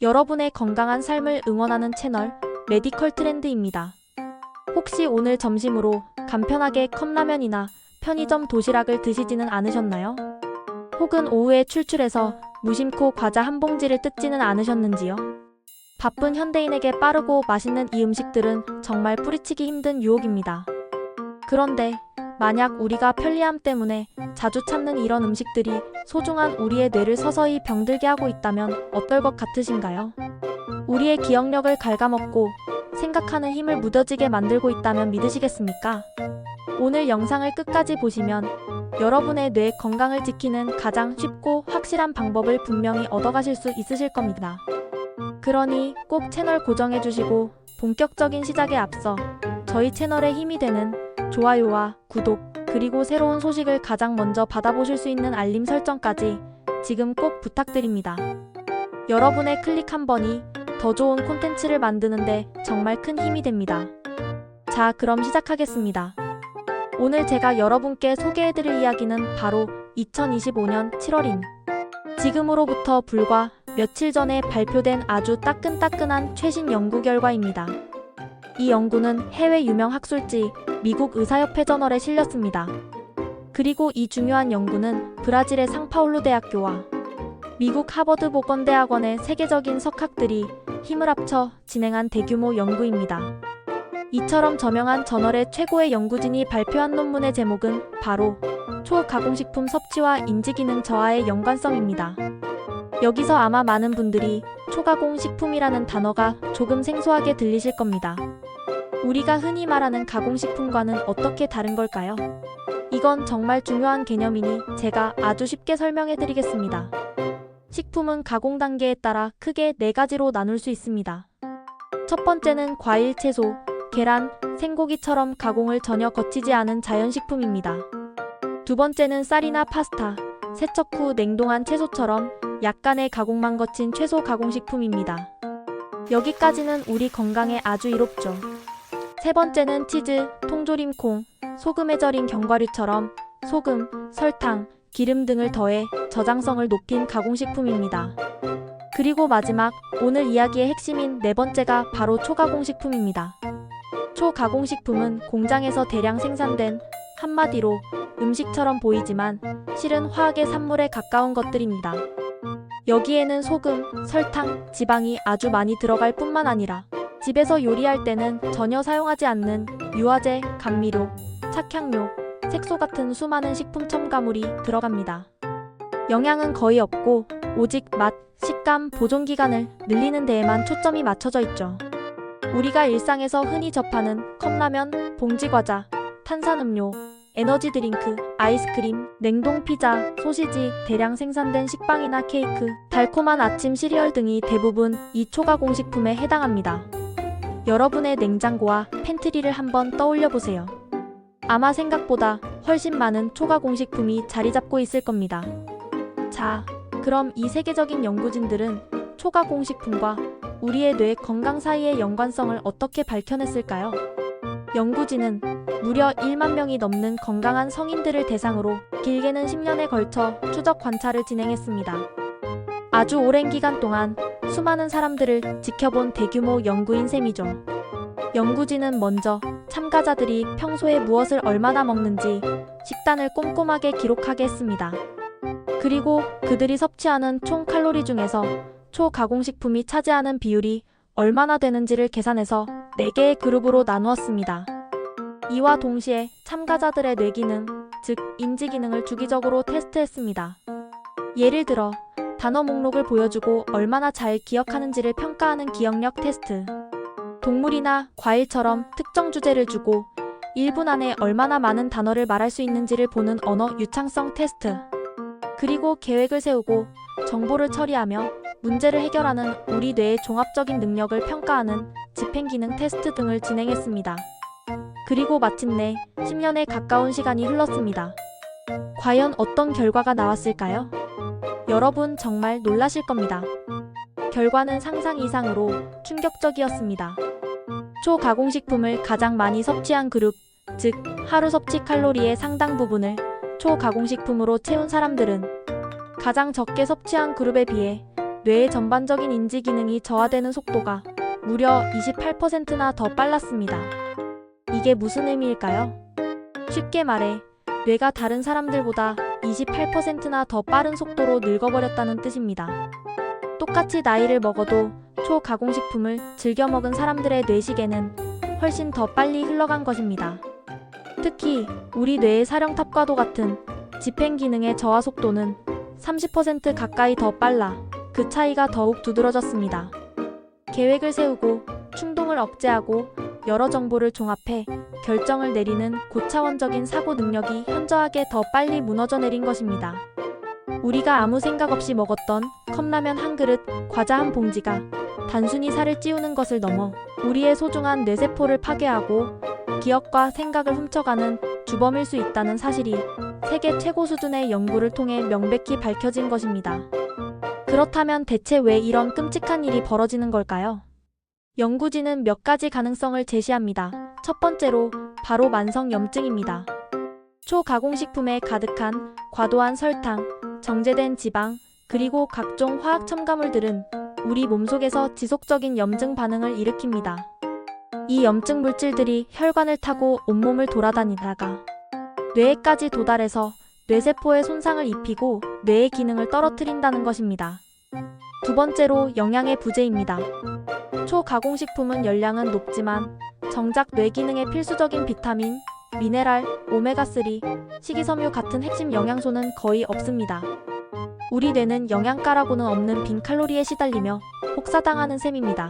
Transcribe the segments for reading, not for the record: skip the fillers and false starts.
여러분의 건강한 삶을 응원하는 채널 메디컬 트렌드입니다. 혹시 오늘 점심으로 간편하게 컵라면이나 편의점 도시락을 드시지는 않으셨나요? 혹은 오후에 출출해서 무심코 과자 한 봉지를 뜯지는 않으셨는지요? 바쁜 현대인에게 빠르고 맛있는 이 음식들은 정말 뿌리치기 힘든 유혹입니다. 그런데 만약 우리가 편리함 때문에 자주 찾는 이런 음식들이 소중한 우리의 뇌를 서서히 병들게 하고 있다면 어떨 것 같으신가요? 우리의 기억력을 갉아먹고 생각하는 힘을 무뎌지게 만들고 있다면 믿으시겠습니까? 오늘 영상을 끝까지 보시면 여러분의 뇌 건강을 지키는 가장 쉽고 확실한 방법을 분명히 얻어가실 수 있으실 겁니다. 그러니 꼭 채널 고정해주시고 본격적인 시작에 앞서 저희 채널에 힘이 되는 좋아요와 구독, 그리고 새로운 소식을 가장 먼저 받아보실 수 있는 알림 설정까지 지금 꼭 부탁드립니다. 여러분의 클릭 한 번이 더 좋은 콘텐츠를 만드는데 정말 큰 힘이 됩니다. 자, 그럼 시작하겠습니다. 오늘 제가 여러분께 소개해드릴 이야기는 바로 2025년 7월인 지금으로부터 불과 며칠 전에 발표된 아주 따끈따끈한 최신 연구 결과입니다. 이 연구는 해외 유명 학술지 미국 의사협회 저널에 실렸습니다. 그리고 이 중요한 연구는 브라질의 상파울루 대학교와 미국 하버드 보건대학원의 세계적인 석학들이 힘을 합쳐 진행한 대규모 연구입니다. 이처럼 저명한 저널의 최고의 연구진이 발표한 논문의 제목은 바로 초가공식품 섭취와 인지기능 저하의 연관성입니다. 여기서 아마 많은 분들이 초가공식품이라는 단어가 조금 생소하게 들리실 겁니다. 우리가 흔히 말하는 가공식품과는 어떻게 다른 걸까요? 이건 정말 중요한 개념이니 제가 아주 쉽게 설명해 드리겠습니다. 식품은 가공 단계에 따라 크게 4가지로 나눌 수 있습니다. 첫 번째는 과일, 채소, 계란, 생고기처럼 가공을 전혀 거치지 않은 자연식품입니다. 두 번째는 쌀이나 파스타, 세척 후 냉동한 채소처럼 약간의 가공만 거친 채소 가공식품입니다. 여기까지는 우리 건강에 아주 이롭죠. 세 번째는 치즈, 통조림 콩, 소금에 절인 견과류처럼 소금, 설탕, 기름 등을 더해 저장성을 높인 가공식품입니다. 그리고 마지막 오늘 이야기의 핵심인 네 번째가 바로 초가공식품입니다. 초가공식품은 공장에서 대량 생산된 한마디로 음식처럼 보이지만 실은 화학의 산물에 가까운 것들입니다. 여기에는 소금, 설탕, 지방이 아주 많이 들어갈 뿐만 아니라 집에서 요리할 때는 전혀 사용하지 않는 유화제, 감미료, 착향료, 색소 같은 수많은 식품 첨가물이 들어갑니다. 영양은 거의 없고 오직 맛, 식감, 보존기간을 늘리는 데에만 초점이 맞춰져 있죠. 우리가 일상에서 흔히 접하는 컵라면, 봉지과자, 탄산음료, 에너지 드링크, 아이스크림, 냉동 피자, 소시지, 대량 생산된 식빵이나 케이크, 달콤한 아침 시리얼 등이 대부분 이 초가공식품에 해당합니다. 여러분의 냉장고와 팬트리를 한번 떠올려 보세요. 아마 생각보다 훨씬 많은 초가공식품이 자리 잡고 있을 겁니다. 자, 그럼 이 세계적인 연구진들은 초가공식품과 우리의 뇌 건강 사이의 연관성을 어떻게 밝혀냈을까요? 연구진은 무려 1만 명이 넘는 건강한 성인들을 대상으로 길게는 10년에 걸쳐 추적 관찰을 진행했습니다. 아주 오랜 기간 동안 수많은 사람들을 지켜본 대규모 연구인 셈이죠. 연구진은 먼저 참가자들이 평소에 무엇을 얼마나 먹는지 식단을 꼼꼼하게 기록하게 했습니다. 그리고 그들이 섭취하는 총 칼로리 중에서 초가공식품이 차지하는 비율이 얼마나 되는지를 계산해서 4개의 그룹으로 나누었습니다. 이와 동시에 참가자들의 뇌기능, 즉 인지기능을 주기적으로 테스트했습니다. 예를 들어 단어 목록을 보여주고 얼마나 잘 기억하는지를 평가하는 기억력 테스트, 동물이나 과일처럼 특정 주제를 주고 1분 안에 얼마나 많은 단어를 말할 수 있는지를 보는 언어 유창성 테스트, 그리고 계획을 세우고 정보를 처리하며 문제를 해결하는 우리 뇌의 종합적인 능력을 평가하는 집행기능 테스트 등을 진행했습니다. 그리고 마침내 10년에 가까운 시간이 흘렀습니다. 과연 어떤 결과가 나왔을까요? 여러분 정말 놀라실 겁니다. 결과는 상상 이상으로 충격적이었습니다. 초가공식품을 가장 많이 섭취한 그룹, 즉 하루 섭취 칼로리의 상당 부분을 초가공식품으로 채운 사람들은 가장 적게 섭취한 그룹에 비해 뇌의 전반적인 인지 기능이 저하되는 속도가 무려 28%나 더 빨랐습니다. 이게 무슨 의미일까요? 쉽게 말해, 뇌가 다른 사람들보다 28%나 더 빠른 속도로 늙어버렸다는 뜻입니다. 똑같이 나이를 먹어도 초가공식품을 즐겨 먹은 사람들의 뇌시계는 훨씬 더 빨리 흘러간 것입니다. 특히 우리 뇌의 사령탑과도 같은 집행 기능의 저하 속도는 30% 가까이 더 빨라 그 차이가 더욱 두드러졌습니다. 계획을 세우고 충동을 억제하고 여러 정보를 종합해 결정을 내리는 고차원적인 사고 능력이 현저하게 더 빨리 무너져 내린 것입니다. 우리가 아무 생각 없이 먹었던 컵라면 한 그릇, 과자 한 봉지가 단순히 살을 찌우는 것을 넘어 우리의 소중한 뇌세포를 파괴하고 기억과 생각을 훔쳐가는 주범일 수 있다는 사실이 세계 최고 수준의 연구를 통해 명백히 밝혀진 것입니다. 그렇다면 대체 왜 이런 끔찍한 일이 벌어지는 걸까요? 연구진은 몇 가지 가능성을 제시합니다. 첫 번째로 바로 만성염증입니다. 초가공식품에 가득한 과도한 설탕, 정제된 지방, 그리고 각종 화학 첨가물들은 우리 몸속에서 지속적인 염증 반응을 일으킵니다. 이 염증 물질들이 혈관을 타고 온몸을 돌아다니다가 뇌에까지 도달해서 뇌세포에 손상을 입히고 뇌의 기능을 떨어뜨린다는 것입니다. 두 번째로 영양의 부재입니다. 초가공식품은 열량은 높지만 정작 뇌 기능에 필수적인 비타민, 미네랄, 오메가3, 식이섬유 같은 핵심 영양소는 거의 없습니다. 우리 뇌는 영양가라고는 없는 빈 칼로리에 시달리며 혹사당하는 셈입니다.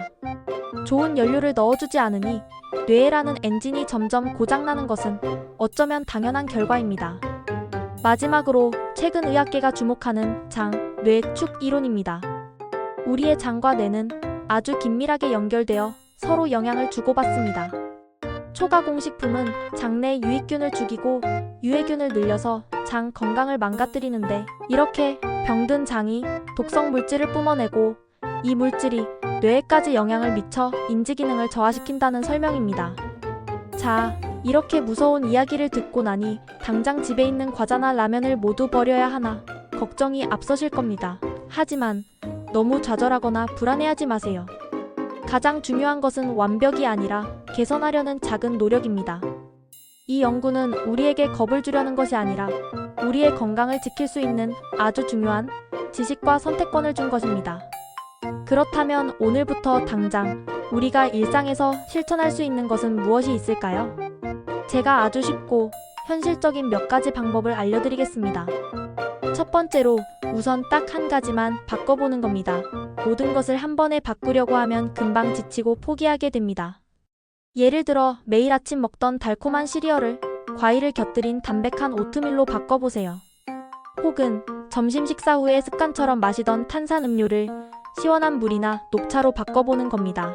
좋은 연료를 넣어주지 않으니 뇌라는 엔진이 점점 고장나는 것은 어쩌면 당연한 결과입니다. 마지막으로 최근 의학계가 주목하는 장, 뇌, 축 이론입니다. 우리의 장과 뇌는 아주 긴밀하게 연결되어 서로 영향을 주고받습니다. 초가공식품은 장내 유익균을 죽이고 유해균을 늘려서 장 건강을 망가뜨리는데 이렇게 병든 장이 독성 물질을 뿜어내고 이 물질이 뇌에까지 영향을 미쳐 인지 기능을 저하시킨다는 설명입니다. 자, 이렇게 무서운 이야기를 듣고 나니 당장 집에 있는 과자나 라면을 모두 버려야 하나 걱정이 앞서실 겁니다. 하지만 너무 좌절하거나 불안해하지 마세요. 가장 중요한 것은 완벽이 아니라 개선하려는 작은 노력입니다. 이 연구는 우리에게 겁을 주려는 것이 아니라 우리의 건강을 지킬 수 있는 아주 중요한 지식과 선택권을 준 것입니다. 그렇다면 오늘부터 당장 우리가 일상에서 실천할 수 있는 것은 무엇이 있을까요? 제가 아주 쉽고 현실적인 몇 가지 방법을 알려드리겠습니다. 첫 번째로 우선 딱 한 가지만 바꿔보는 겁니다. 모든 것을 한 번에 바꾸려고 하면 금방 지치고 포기하게 됩니다. 예를 들어 매일 아침 먹던 달콤한 시리얼을 과일을 곁들인 담백한 오트밀로 바꿔보세요. 혹은 점심 식사 후에 습관처럼 마시던 탄산음료를 시원한 물이나 녹차로 바꿔보는 겁니다.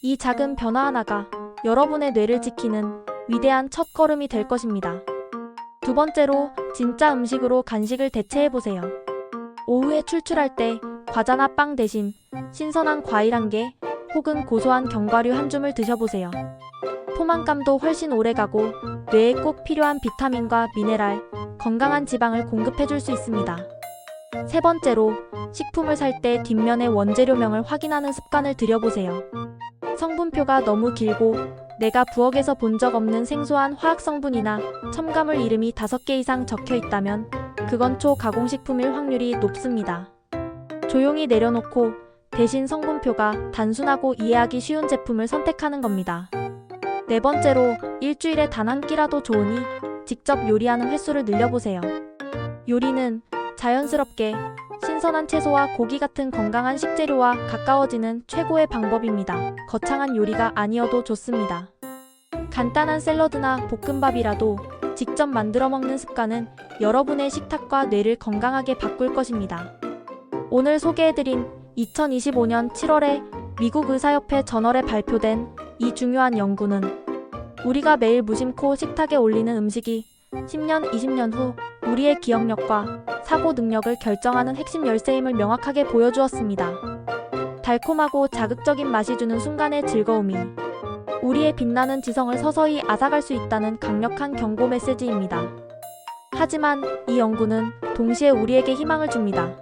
이 작은 변화 하나가 여러분의 뇌를 지키는 위대한 첫걸음이 될 것입니다. 두 번째로 진짜 음식으로 간식을 대체해보세요. 오후에 출출할 때 과자나 빵 대신 신선한 과일 한 개 혹은 고소한 견과류 한 줌을 드셔보세요. 포만감도 훨씬 오래가고 뇌에 꼭 필요한 비타민과 미네랄, 건강한 지방을 공급해줄 수 있습니다. 세 번째로 식품을 살 때 뒷면의 원재료명을 확인하는 습관을 들여보세요. 성분표가 너무 길고 내가 부엌에서 본 적 없는 생소한 화학성분이나 첨가물 이름이 5개 이상 적혀 있다면 그건 초가공식품일 확률이 높습니다. 조용히 내려놓고 대신 성분표가 단순하고 이해하기 쉬운 제품을 선택하는 겁니다. 네 번째로 일주일에 단 한 끼라도 좋으니 직접 요리하는 횟수를 늘려보세요. 요리는 자연스럽게 신선한 채소와 고기 같은 건강한 식재료와 가까워지는 최고의 방법입니다. 거창한 요리가 아니어도 좋습니다. 간단한 샐러드나 볶음밥이라도 직접 만들어 먹는 습관은 여러분의 식탁과 뇌를 건강하게 바꿀 것입니다. 오늘 소개해드린 2025년 7월에 미국 의사협회 저널에 발표된 이 중요한 연구는 우리가 매일 무심코 식탁에 올리는 음식이 10년, 20년 후 우리의 기억력과 사고 능력을 결정하는 핵심 열쇠임을 명확하게 보여주었습니다. 달콤하고 자극적인 맛이 주는 순간의 즐거움이 우리의 빛나는 지성을 서서히 앗아갈 수 있다는 강력한 경고 메시지입니다. 하지만 이 연구는 동시에 우리에게 희망을 줍니다.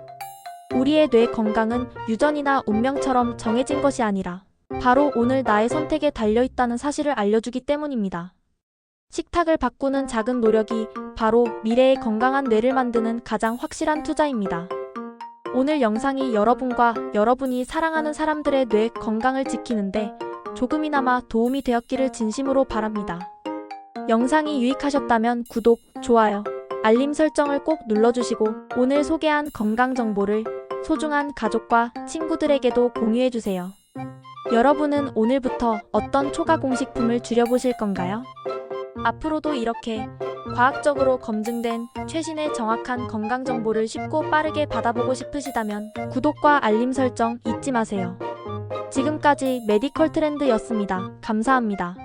우리의 뇌 건강은 유전이나 운명처럼 정해진 것이 아니라 바로 오늘 나의 선택에 달려있다는 사실을 알려주기 때문입니다. 식탁을 바꾸는 작은 노력이 바로 미래의 건강한 뇌를 만드는 가장 확실한 투자입니다. 오늘 영상이 여러분과 여러분이 사랑하는 사람들의 뇌 건강을 지키는데 조금이나마 도움이 되었기를 진심으로 바랍니다. 영상이 유익하셨다면 구독, 좋아요, 알림 설정을 꼭 눌러주시고 오늘 소개한 건강 정보를 소중한 가족과 친구들에게도 공유해주세요. 여러분은 오늘부터 어떤 초가공식품을 줄여보실 건가요? 앞으로도 이렇게 과학적으로 검증된 최신의 정확한 건강 정보를 쉽고 빠르게 받아보고 싶으시다면 구독과 알림 설정 잊지 마세요. 지금까지 메디컬 트렌드였습니다. 감사합니다.